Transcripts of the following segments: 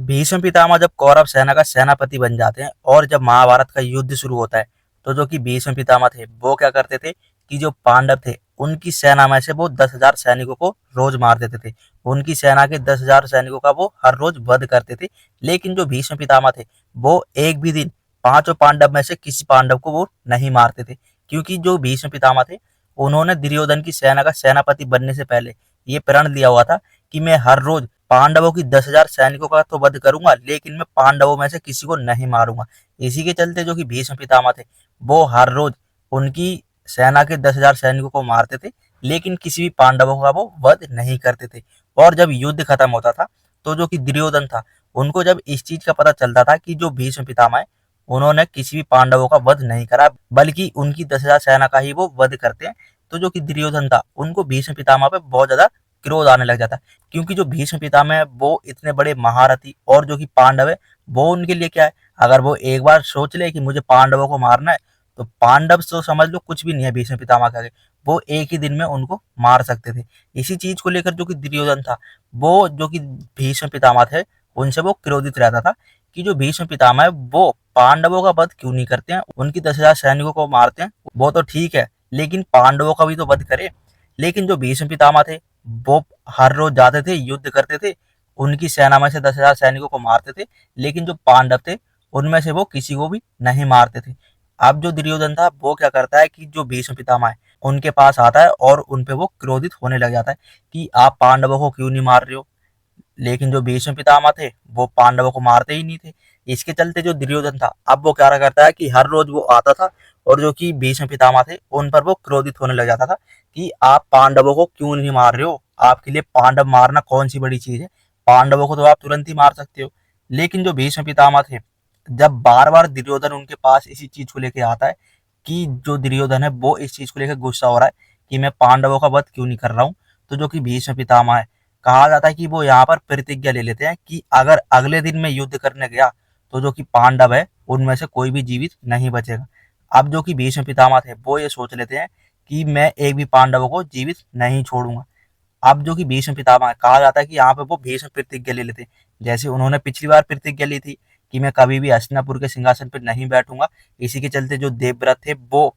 भीष्म पितामह जब कौरव सेना का सेनापति बन जाते हैं और जब महाभारत का युद्ध शुरू होता है, तो जो कि भीष्म पितामह थे वो क्या करते थे कि जो पांडव थे उनकी सेना में से वो 10,000 सैनिकों को रोज मार देते थे। उनकी सेना के 10,000 सैनिकों का वो हर रोज वध करते थे। लेकिन जो भीष्म पितामह थे वो एक भी दिन पांचों पांडव में से किसी पांडव को वो नहीं मारते थे, क्योंकि जो भीष्म पितामह थे उन्होंने दुर्योधन की सेना का सेनापति बनने से पहले ये प्रण लिया हुआ था कि मैं हर रोज पांडवों की 10,000 सैनिकों का तो वध करूंगा, लेकिन मैं पांडवों में से किसी को नहीं मारूंगा। इसी के चलते जो कि भीष्म पितामह थे वो हर रोज उनकी सेना के 10,000 सैनिकों को मारते थे, लेकिन किसी भी पांडवों का वो वध नहीं करते थे। और जब युद्ध खत्म होता था तो जो कि दुर्योधन था उनको जब इस चीज का पता चलता था कि जो भीष्म पितामह है उन्होंने किसी भी पांडवों का वध नहीं करा, बल्कि उनकी 10,000 सेना का ही वो वध करते हैं, तो जो कि दुर्योधन था उनको भीष्म पितामह पे बहुत ज्यादा क्रोध आने लग जाता है। क्योंकि जो भीष्म पितामह है वो इतने बड़े महारथी और जो कि पांडव है वो उनके लिए क्या है, अगर वो एक बार सोच ले कि मुझे पांडवों को मारना है तो पांडव तो समझ लो कुछ भी नहीं है भीष्म पितामह के आगे। वो एक ही दिन में उनको मार सकते थे। इसी चीज को लेकर जो कि दुर्योधन था वो जो कि भीष्म पितामह थे उनसे वो क्रोधित रहता था कि जो भीष्म पितामह है वो पांडवों का वध क्यों नहीं करते हैं, उनकी 10,000 सैनिकों को मारते हैं वो तो ठीक है, लेकिन पांडवों का भी तो वध करे। लेकिन जो भीष्म पितामह थे वो हर रोज जाते थे, युद्ध करते थे, उनकी सेना में से 10,000 सैनिकों को मारते थे, लेकिन जो पांडव थे उनमें से वो किसी को भी नहीं मारते थे। अब जो दुर्योधन था वो क्या करता है कि जो भीष्म पितामह है उनके पास आता है और उन पे वो क्रोधित होने लग जाता है कि आप पांडवों को क्यों नहीं मार रहे हो। लेकिन जो भीष्म पितामह थे वो पांडवों को मारते ही नहीं थे। इसके चलते जो दुर्योधन था अब वो क्या करता है कि हर रोज वो आता था और जो कि भीष्म पितामह थे उन पर वो क्रोधित होने लग जाता था कि आप पांडवों को क्यों नहीं मार रहे हो, आपके लिए पांडव मारना कौन सी बड़ी चीज है, पांडवों को तो आप तुरंत ही मार सकते हो। लेकिन जो भीष्म पितामह थे जब बार बार दुर्योधन उनके पास इसी चीज को लेके आता है कि जो दुर्योधन है वो इस चीज को लेकर गुस्सा हो रहा है कि मैं पांडवों का वध क्यों नहीं कर रहा हूँ, तो जो कि भीष्म पितामह है कहा जाता है कि वो यहाँ पर प्रतिज्ञा ले लेते हैं कि अगर अगले दिन मैं युद्ध करने गया तो जो कि पांडव है उनमें से कोई भी जीवित नहीं बचेगा। अब जो कि भीष्म पितामह थे वो ये सोच लेते हैं कि मैं एक भी पांडवों को जीवित नहीं छोड़ूंगा। अब जो कि भीष्म पितामह है कहा जाता है कि यहाँ पे वो भीष्म प्रतिज्ञा ले लेते हैं, जैसे उन्होंने पिछली बार प्रतिज्ञा ली थी कि मैं कभी भी हस्तिनापुर के सिंहासन पर नहीं बैठूंगा। इसी के चलते जो देवव्रत थे वो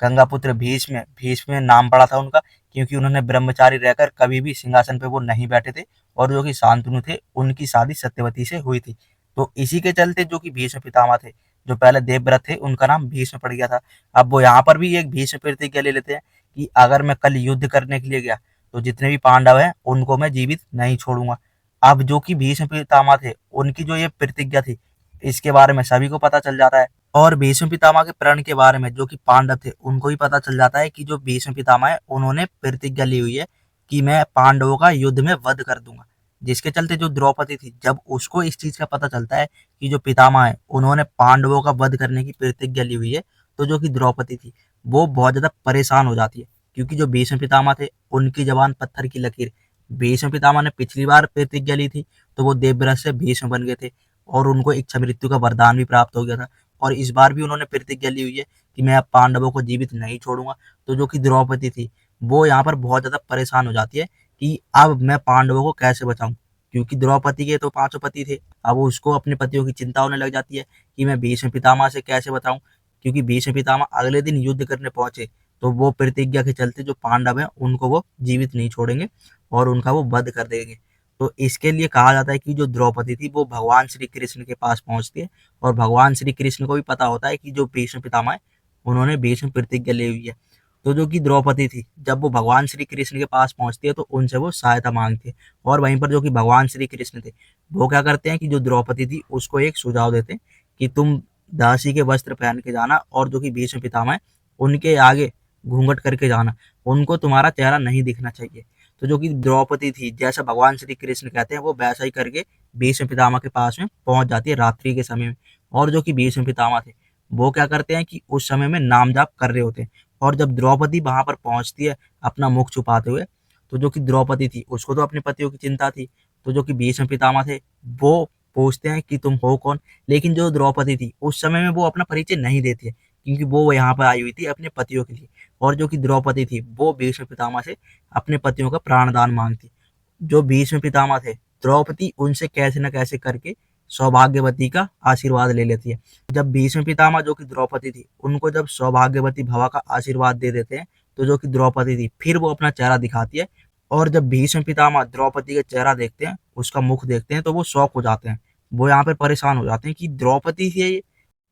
गंगापुत्र भीष्म भीष्म नाम पड़ा था उनका, क्योंकि उन्होंने ब्रह्मचारी रहकर कभी भी सिंहासन पे वो नहीं बैठे थे और जो कि शांतनु थे उनकी शादी सत्यवती से हुई थी। तो इसी के चलते जो कि भीष्म पितामह थे जो पहले देवव्रत थे उनका नाम भीष्म पड़ गया था। अब वो यहाँ पर भी एक भीष्म प्रतिज्ञा ले लेते हैं कि अगर मैं कल युद्ध करने के लिए गया तो जितने भी पांडव हैं उनको मैं जीवित नहीं छोड़ूंगा। अब जो कि भीष्म पितामह थे उनकी जो ये प्रतिज्ञा थी इसके बारे में सभी को पता चल जाता है और भीष्म पितामह के प्रण के बारे में जो कि पांडव थे उनको भी पता चल जाता है कि जो भीष्म पितामह है उन्होंने प्रतिज्ञा ली हुई है कि मैं पांडवों का युद्ध में वध कर दूंगा। जिसके चलते जो द्रौपदी थी जब उसको इस चीज का पता चलता है कि जो पितामह है उन्होंने पांडवों का वध करने की प्रतिज्ञा ली हुई है, तो जो कि द्रौपदी थी वो बहुत ज्यादा परेशान हो जाती है, क्योंकि जो भीष्म पितामह थे उनकी जबान पत्थर की लकीर। भीष्म पितामह ने पिछली बार प्रतिज्ञा ली थी तो वो देवव्रत से भीष्म बन गए थे और उनको इच्छा मृत्यु का वरदान भी प्राप्त हो गया था। और इस बार भी उन्होंने प्रतिज्ञा ली हुई है कि मैं अब पांडवों को जीवित नहीं छोड़ूंगा। तो जो कि द्रौपदी थी वो यहाँ पर बहुत ज्यादा परेशान हो जाती है कि अब मैं पांडवों को कैसे बचाऊं, क्योंकि द्रौपदी के तो पांचों पति थे। अब उसको अपने पतियों की चिंता होने लग जाती है कि मैं भीष्म पितामह से कैसे बताऊं, क्योंकि भीष्म पितामह अगले दिन युद्ध करने पहुंचे तो वो प्रतिज्ञा के चलते जो पांडव हैं उनको वो जीवित नहीं छोड़ेंगे और उनका वो वध कर देंगे। तो इसके लिए कहा जाता है कि जो द्रौपदी थी वो भगवान श्री कृष्ण के पास पहुंचती है और भगवान श्री कृष्ण को भी पता होता है कि जो भीष्म पितामह है उन्होंने भीष्म प्रतिज्ञा ली हुई है। तो जो कि द्रौपदी थी जब वो भगवान श्री कृष्ण के पास पहुंचती है तो उनसे वो सहायता मांगती है और वहीं पर जो कि भगवान श्री कृष्ण थे वो क्या करते हैं कि जो द्रौपदी थी उसको एक सुझाव देते हैं कि तुम दासी के वस्त्र पहन के जाना और जो कि भीष्म पितामह है उनके आगे घूंघट करके जाना, उनको तुम्हारा चेहरा नहीं दिखना चाहिए। तो जो कि द्रौपदी थी जैसा भगवान श्री कृष्ण कहते हैं वो वैसा ही करके भीष्म पितामह के पास में पहुंच जाती है रात्रि के समय में। और जो कि भीष्म पितामह थे वो क्या करते हैं कि उस समय में नाम जाप कर रहे होते हैं और जब द्रौपदी वहां पर पहुंचती है अपना मुख छुपाते हुए, तो जो कि द्रौपदी थी उसको तो अपने पतियों की चिंता थी। तो जो कि भीष्म पितामह थे वो पूछते हैं कि तुम हो कौन, लेकिन जो द्रौपदी थी उस समय में वो अपना परिचय नहीं देती है क्योंकि वो यहाँ पर आई हुई थी अपने पतियों के लिए। और जो कि द्रौपदी थी वो भीष्म पितामह से अपने पतियों का प्राणदान मांगती। जो भीष्म पितामह थे द्रौपदी उनसे कैसे न कैसे करके सौभाग्यवती का आशीर्वाद ले लेती है। जब भीष्म पितामह जो कि द्रौपदी थी, उनको जब सौभाग्यवती भवा का आशीर्वाद दे देते हैं, तो जो कि द्रौपदी थी फिर वो अपना चेहरा दिखाती है, और जब भीष्म पितामह द्रौपदी का चेहरा देखते हैं, उसका मुख देखते हैं, तो वो शॉक हो जाते हैं। वो यहाँ पे परेशान हो जाते हैं कि द्रौपदी थी ये।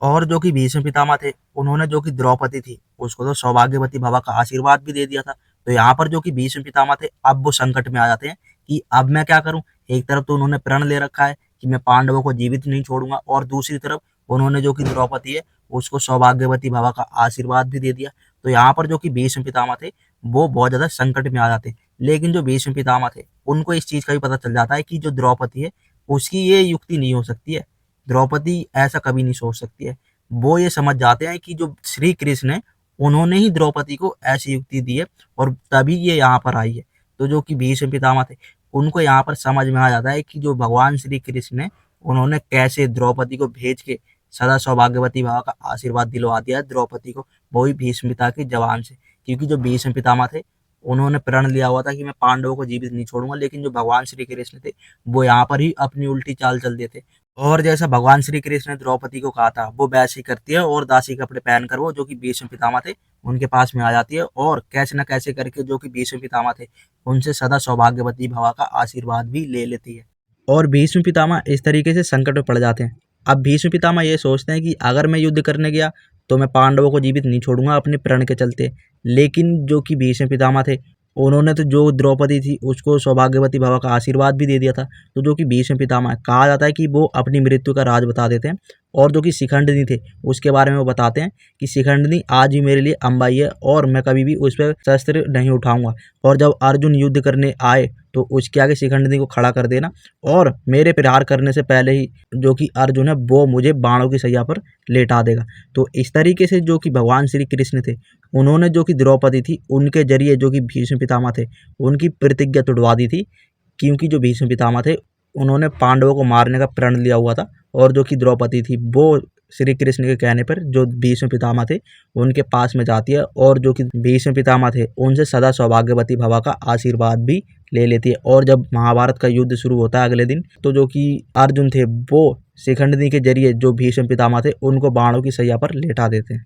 और जो कि भीष्म पितामह थे, उन्होंने जो कि द्रौपदी थी उसको तो सौभाग्यवती भवा का आशीर्वाद भी दे दिया था। तो यहाँ पर जो कि भीष्म पितामह थे, अब वो संकट में आ जाते हैं कि अब मैं क्या करूं। एक तरफ तो उन्होंने प्रण ले रखा है कि मैं पांडवों को जीवित नहीं छोड़ूंगा, और दूसरी तरफ उन्होंने जो कि द्रौपदी है उसको सौभाग्यवती भवा का आशीर्वाद भी दे दिया। तो यहाँ पर जो कि भीष्म पितामह थे, वो बहुत ज्यादा संकट में आ जाते हैं। लेकिन जो भीष्म पितामह थे, उनको इस चीज का भी पता चल जाता है कि जो द्रौपदी है उसकी ये युक्ति नहीं हो सकती है, द्रौपदी ऐसा कभी नहीं सोच सकती है। वो ये समझ जाते हैं कि जो श्री कृष्ण है, उन्होंने ही द्रौपदी को ऐसी युक्ति दी है, और तभी ये यहाँ पर आई है। तो जो कि भीष्म पितामह थे, उनको यहाँ पर समझ में आ जाता है कि जो भगवान श्री कृष्ण है, उन्होंने कैसे द्रौपदी को भेज के सदा सौभाग्यवती भवा का आशीर्वाद दिलवा दिया है द्रौपदी को, वो भी भीष्म पिता की जबान से। क्योंकि जो भीष्म पितामह थे, उन्होंने प्रण लिया हुआ था कि मैं पांडवों को जीवित नहीं छोड़ूंगा, लेकिन जो भगवान श्री कृष्ण थे, वो यहाँ पर ही अपनी उल्टी चाल चल देते। और जैसा भगवान श्री कृष्ण ने द्रौपदी को कहा था, वो वैसे ही करती है, और दासी कपड़े पहनकर वो जो कि भीष्म पितामह थे उनके पास में आ जाती है, और कैसे न कैसे करके जो कि भीष्म पितामह थे उनसे सदा सौभाग्यवती भवा का आशीर्वाद भी ले लेती है। और भीष्म पितामह इस तरीके से संकट में पड़ जाते हैं। अब भीष्म पितामह ये सोचते हैं कि अगर मैं युद्ध करने गया तो मैं पांडवों को जीवित नहीं छोड़ूंगा अपने प्रण के चलते। लेकिन जो कि भीष्म पितामह थे, उन्होंने तो जो द्रौपदी थी उसको सौभाग्यवती भवा का आशीर्वाद भी दे दिया था। तो जो कि भीष्म पितामह कहा जाता है कि वो अपनी मृत्यु का राज बता देते हैं, और जो कि शिखंडिनी थे उसके बारे में वो बताते हैं कि शिखंडिनी आज भी मेरे लिए अंबाई है, और मैं कभी भी उस पर शस्त्र नहीं उठाऊंगा, और जब अर्जुन युद्ध करने आए तो उसके आगे शिखंडिनी को खड़ा कर देना, और मेरे प्रहार करने से पहले ही जो कि अर्जुन है वो मुझे बाणों की सैया पर लेटा देगा। तो इस तरीके से जो कि भगवान श्री कृष्ण थे, उन्होंने जो कि द्रौपदी थी उनके जरिए जो कि भीष्म पितामह थे उनकी प्रतिज्ञा तोड़वा दी थी। क्योंकि जो भीष्म पितामह थे, उन्होंने पांडवों को मारने का प्रण लिया हुआ था, और जो कि द्रौपदी थी वो श्री कृष्ण के कहने पर जो भीष्म पितामह थे उनके पास में जाती है, और जो कि भीष्म पितामह थे उनसे सदा सौभाग्यवती भवा का आशीर्वाद भी ले लेती है। और जब महाभारत का युद्ध शुरू होता है अगले दिन, तो जो कि अर्जुन थे वो शिखंडिनी के जरिए जो भीष्म पितामह थे उनको बाणों की सैया पर लेटा देते हैं।